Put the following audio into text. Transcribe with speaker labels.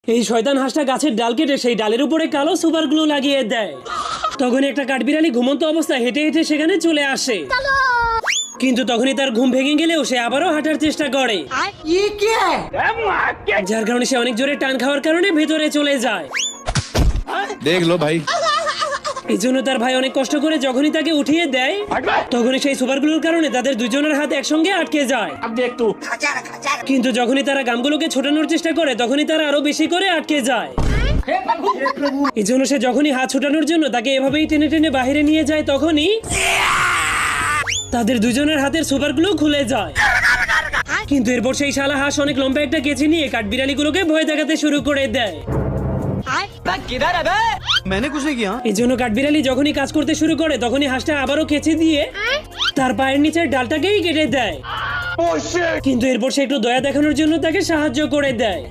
Speaker 1: এই শয়তান হাঁসটা গাছের ডাল কেটে সেই ডালের উপরে কালো সুপার গ্লু লাগিয়ে দেয়। তখন একটা কাঠবিড়ালি ঘুমন্ত অবস্থায় হেঁটে হেঁটে সেখানে চলে আসে, কিন্তু তখনই তার ঘুম ভেঙে গেলেও সে আবারও হাঁটার চেষ্টা করে, যার কারণে সে অনেক জোরে টান খাওয়ার কারণে ভেতরে চলে যায়।
Speaker 2: देख लो भाई।
Speaker 1: এই জন্য তার ভাই অনেক কষ্ট করে যখনই তাকে উঠিয়ে দেয়, তখনই সেই সুপারগুলোর কারণে তাদের দুজনের হাত একসঙ্গে আটকে যায়। কিন্তু যখনই তারা গামগুলোকে ছোটানোর চেষ্টা করে তখনই তারা আরো বেশি করে আটকে যায়। এই জন্য সে যখনই হাত ছোটানোর জন্য তাকে এভাবেই টেনে টেনে বাইরে নিয়ে যায়, তখনই তাদের দুজনের হাতের সুপারগুলো খুলে যায়। কিন্তু এরপর সেই শালা হাঁস অনেক লম্বা একটা কেচি নিয়ে কাঠবিড়ালিগুলোকে ভয় দেখাতে শুরু করে দেয়।
Speaker 2: मैंने कुछ नहीं किया।
Speaker 1: এই জন্য কাঠবিড়ালি যখনই কাজ করতে শুরু করে তখনই হাঁসটা আবারও কেচি দিয়ে তার পায়ের নিচের ডালটাকেই কেটে দেয়। কিন্তু এরপর সে একটু দয়া দেখানোর জন্য তাকে সাহায্য করে দেয়।